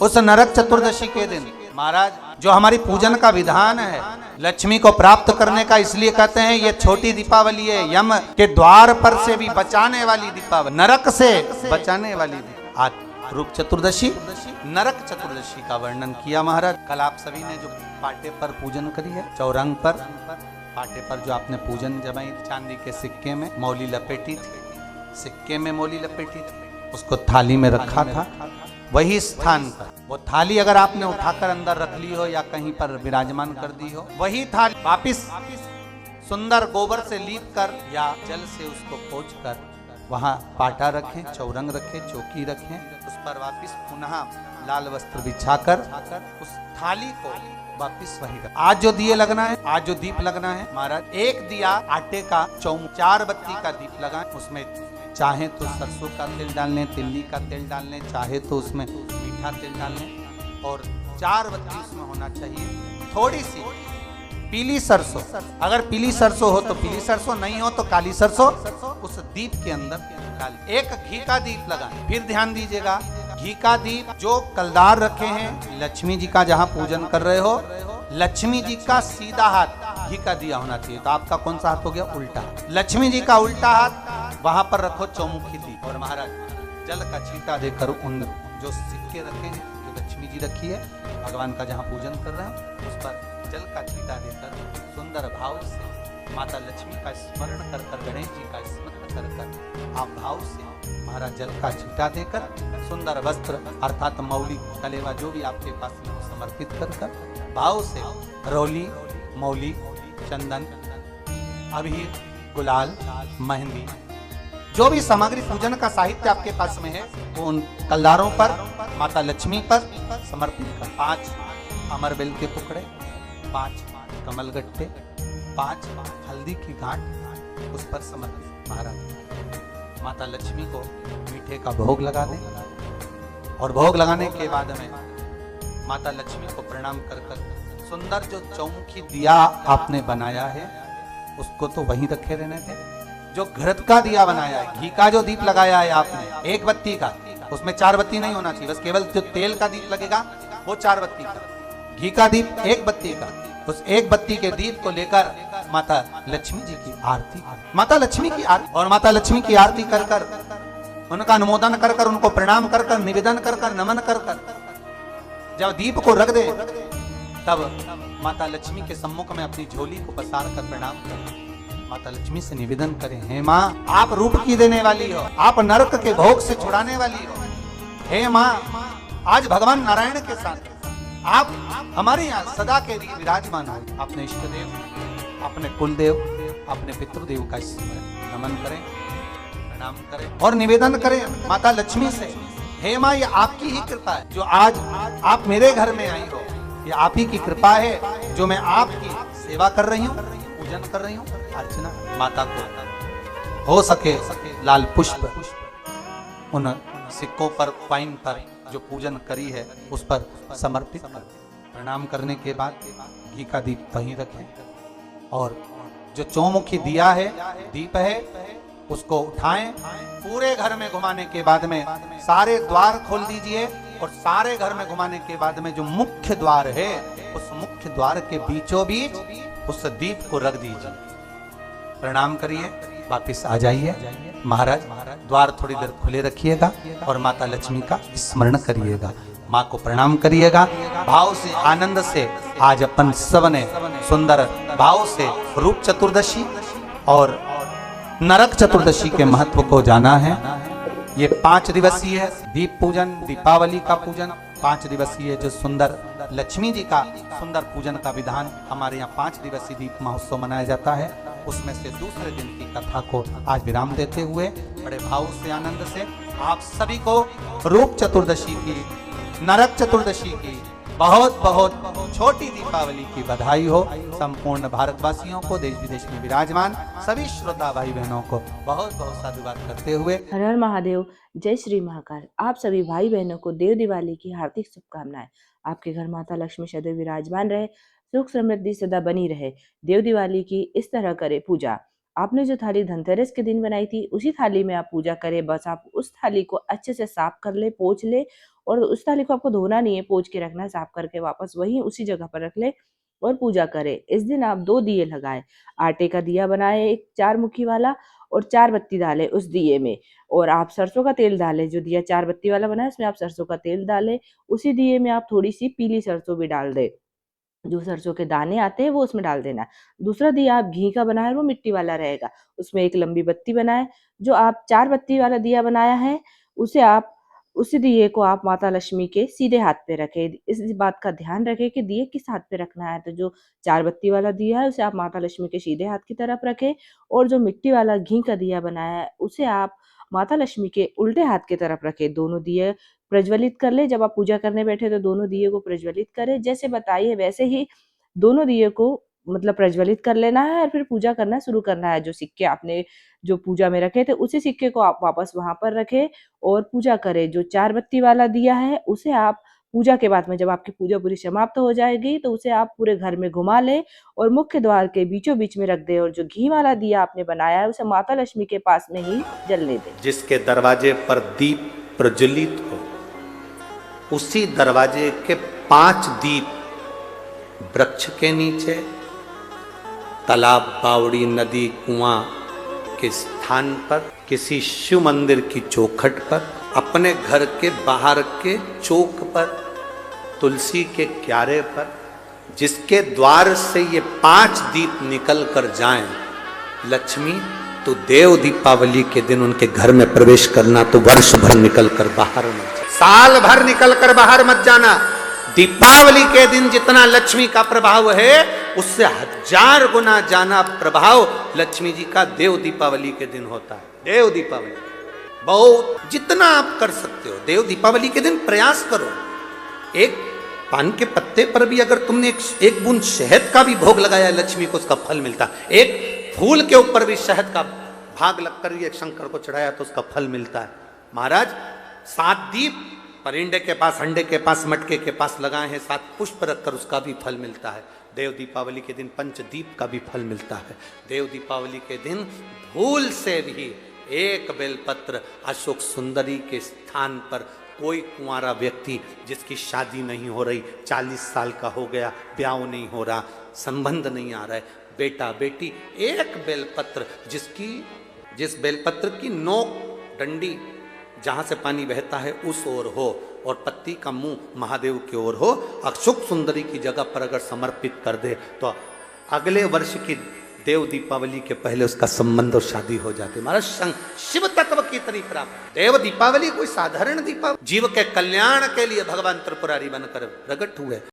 उस नरक चतुर्दशी के दिन महाराज जो हमारी पूजन का विधान है लक्ष्मी को प्राप्त करने का, इसलिए कहते हैं ये छोटी दीपावली है, यम के द्वार पर से भी बचाने वाली दीपावली, नरक से बचाने वाली आज रूप चतुर्दशी नरक चतुर्दशी का वर्णन किया महाराज। कल आप सभी ने जो पाटे पर पूजन करी है, चौरंग पर पाटे पर जो आपने पूजन जमाई, चांदी के सिक्के में मौली लपेटी थी, सिक्के में मौली लपेटी थी, उसको थाली में रखा था। वही स्थान पर वो थाली अगर आपने उठाकर अंदर रख ली हो या कहीं पर विराजमान कर दी हो, वही थाली वापिस सुंदर गोबर से लीप कर या जल से उसको पोंछ कर वहां पाटा रखें, चौरंग रखें, चौकी रखें, उस पर वापिस पुनः लाल वस्त्र बिछाकर उस थाली को वापिस वही रखें। आज जो दिए लगना है, आज जो दीप लगना है महाराज, एक दिया आटे का 4 बत्ती का दीप लगाएं, उसमें चाहे तो सरसों का तेल डाल लें, तिल्ली का तेल डाल लें, चाहे तो उसमें मीठा तेल डाल लें, और 4 बत्ती उसमें होना चाहिए। थोड़ी सी पीली सरसों, अगर पीली सरसों हो तो पीली सरसों, नहीं हो तो काली सरसों उस दीप के अंदर डाल। एक घी का दीप लगाएं। फिर ध्यान दीजिएगा, घी का दीप जो कलदार रखे हैं, लक्ष्मी जी का जहां पूजन कर रहे हो, लक्ष्मी जी का सीधा हाथ घी का दिया होना चाहिए। तो आपका कौन सा हाथ हो गया? उल्टा। लक्ष्मी जी का उल्टा हाथ वहां पर रखो चौमुखी दीप, और महाराज जल का छींटा देकर उन जो सिक्के रखे हैं, जो लक्ष्मी जी रखी है, भगवान का जहां पूजन कर रहे हैं, उस पर जल का छींटा देकर सुंदर भाव से माता लक्ष्मी का स्मरण कर कर, गणेश जी का स्मरण कर कर आप भाव से महाराज जल का छींटा देकर सुंदर वस्त्र अर्थात मौली कलेवा जो भी आपके पास में समर्पित कर कर भाव से रौली, मौली, चंदन, अबीर, गुलाल, मेहंदी, जो भी सामग्री पूजन का साहित्य आपके पास में है, वो उन कलदारों पर माता लक्ष्मी पर समर्पित कर 5 अमरबेल के टुकड़े, 5 कमलगट्टे, 5 हल्दी की गांठ उस पर समर्पित महाराज माता लक्ष्मी को मीठे का भोग लगा दें, और भोग लगाने के बाद में माता लक्ष्मी को प्रणाम कर कर सुंदर जो चौमुखी दिया आपने बनाया है उसको तो वहीं रखे रहने थे। जो घृत का दिया बनाया है, घी का जो दीप लगाया है आपने 1 बत्ती का, उसमें 4 बत्ती नहीं होना चाहिए, बस केवल जो तेल का दीप लगेगा वो 4 बत्ती का, घी का दीप 1 बत्ती का, उस 1 बत्ती के दीप को लेकर माता लक्ष्मी जी की आरती, माता लक्ष्मी की आरती, और माता लक्ष्मी की आरती कर कर उनका अनुमोदन कर कर, उनको प्रणाम कर कर, निवेदन कर कर, नमन कर कर जब दीप को रख दे, तब माता लक्ष्मी के सम्मुख में अपनी झोली को पसार कर प्रणाम करें, माता लक्ष्मी से निवेदन करें, हे माँ आप रूप की देने वाली हो, आप नरक के भोग से छुड़ाने वाली हो, हे माँ आज भगवान नारायण के साथ आप हमारे यहाँ सदा के लिए विराजमान हो। अपने इष्ट देव, अपने कुल देव, अपने पितृदेव का नमन करें, प्रणाम करें और निवेदन करें माता लक्ष्मी से, हे माँ ये आपकी ही कृपा है जो आज आप मेरे घर में आई हो, ये आप ही की कृपा है जो मैं आपकी सेवा कर रही हूँ, पूजन कर रही हूँ, अर्चना। माता को हो सके लाल पुष्प उन सिक्कों पर, कॉइन पर जो पूजन करी है उस पर समर्पित कर, प्रणाम करने के बाद घी का दीप वहीं रखें, और जो चौमुखी दिया है, दीप है, उसको उठाएं, पूरे घर में घुमाने के बाद में सारे द्वार खोल दीजिए, और सारे घर में घुमाने के बाद में जो मुख्य द्वार है, उस मुख्य द्वार के बीचों बीच उस दीप को रख दीजिए, प्रणाम करिए, वापिस आ जाइए। महाराज द्वार थोड़ी देर खुले रखिएगा और माता लक्ष्मी का स्मरण करिएगा, माँ को प्रणाम करिएगा, भाव से, आनंद से। आज अपन सबने सुंदर भाव से रूप चतुर्दशी और नरक चतुर्दशी के महत्व को जाना है। ये 5 दिवसीय दीप पूजन, दीपावली का पूजन 5 दिवसीय, जो सुंदर लक्ष्मी जी का सुंदर पूजन का विधान हमारे यहाँ 5 दिवसीय दीप महोत्सव मनाया जाता है। उसमें से दूसरे दिन की कथा को आज विराम देते हुए बड़े भाव से, आनंद से आप सभी को रूप चतुर्दशी की, नरक चतुर्दशी की बहुत बहुत छोटी दीपावली की बधाई हो। संपूर्ण भारतवासियों को, देश विदेश में विराजमान सभी श्रोता भाई बहनों को बहुत बहुत साधुवाद करते हुए हर हर महादेव, जय श्री महाकाल। आप सभी भाई बहनों को देव दिवाली की हार्दिक शुभकामनाएं। आपके घर माता लक्ष्मी सदैव विराजमान रहे, सुख समृद्धि सदा बनी रहे। देव दिवाली की इस तरह करे पूजा। आपने जो थाली धनतेरस के दिन बनाई थी, उसी थाली में आप पूजा करें। बस आप उस थाली को अच्छे से साफ कर ले, पोंछ ले, और उस थाली को आपको धोना नहीं है, पोंछ के रखना है, साफ करके वापस वहीं उसी जगह पर रख ले और पूजा करें। इस दिन आप 2 दिए लगाएं, आटे का दिया बनाएं एक 4 मुखी वाला और 4 बत्ती डालें उस दिए में, और आप सरसों का तेल डालें। जो दिया 4 बत्ती वाला बना है उसमें आप सरसों का तेल डालें। उसी दिए में आप थोड़ी सी पीली सरसों भी डाल दें, जो सरसों के दाने आते हैं वो उसमें डाल देना है। दूसरा दिया आप घी का बनाए वो मिट्टी वाला रहेगा, उसमें एक लंबी बत्ती बनाए। जो आप 4 बत्ती वाला दिया बनाया है उसे आप उसी दिए को आप माता लक्ष्मी के सीधे हाथ पे रखें। इस बात का ध्यान रखें कि दिए किस हाथ पे रखना है। तो जो 4 बत्ती वाला दिया है उसे आप माता लक्ष्मी के सीधे हाथ की तरफ रखें, और जो मिट्टी वाला घी का दिया बनाया है उसे आप माता लक्ष्मी के उल्टे हाथ की तरफ रखें। दोनों दिए प्रज्वलित कर ले। जब आप पूजा करने बैठे तो दोनों दिए को प्रज्वलित करें, जैसे बताइए वैसे ही दोनों दिए को मतलब प्रज्वलित कर लेना है, और फिर पूजा करना शुरू करना है। जो सिक्के आपने जो पूजा में रखे थे उसी सिक्के को आप वापस वहां पर रखें और पूजा करें। जो 4 बत्ती वाला दिया है उसे आप पूजा के बाद में, जब आपकी पूजा पूरी समाप्त हो जाएगी तो उसे आप पूरे घर में घुमा ले और मुख्य द्वार के बीचों बीच में रख दे, और जो घी वाला दिया आपने बनाया है उसे माता लक्ष्मी के पास में ही जलने दे। जिसके दरवाजे पर दीप प्रज्वलित हो उसी दरवाजे के 5 दीप वृक्ष के नीचे, तालाब, बावड़ी, नदी, कुआं के स्थान पर, किसी शिव मंदिर की चौखट पर, अपने घर के बाहर के चौक पर, तुलसी के क्यारे पर, जिसके द्वार से ये 5 दीप निकल कर जाएं, लक्ष्मी तो देव दीपावली के दिन उनके घर में प्रवेश करना, तो वर्ष भर निकल कर बाहर मत जाना, साल भर निकल कर बाहर मत जाना। दीपावली के दिन जितना लक्ष्मी का प्रभाव है उससे 1000 गुना ज्यादा प्रभाव लक्ष्मी जी का देव दीपावली के दिन होता है। देव दीपावली बहुत जितना आप कर सकते हो देव दीपावली के दिन प्रयास करो। एक पान के पत्ते पर भी अगर तुमने एक बूंद शहद का भी भोग लगाया लक्ष्मी को उसका फल मिलता है। एक फूल के ऊपर भी शहद का भाग लगकर ये शंकर को चढ़ाया तो उसका फल मिलता है। महाराज 7 दीप परिंदे के पास, अंडे के पास, मटके के पास लगाए हैं, 7 पुष्प रखकर उसका भी फल मिलता है। देव दीपावली के दिन पंचदीप का भी फल मिलता है। देव दीपावली के दिन भूल से भी एक बेलपत्र अशोक सुंदरी के स्थान पर कोई कुंवारा व्यक्ति जिसकी शादी नहीं हो रही, 40 साल का हो गया, ब्याह नहीं हो रहा, संबंध नहीं आ रहा है, बेटा बेटी, एक बेलपत्र जिस बेलपत्र की नोक डंडी जहाँ से पानी बहता है उस ओर हो और पत्ती का मुंह महादेव की ओर हो, अशोक सुंदरी की जगह पर अगर समर्पित कर दे तो अगले वर्ष की देव दीपावली के पहले उसका संबंध और शादी हो जाती। महाराज शिव तत्व की तरी प्राप्त। देव दीपावली कोई साधारण दीपावली, जीव के कल्याण के लिए भगवान त्रिपुरारी बनकर प्रकट हुए।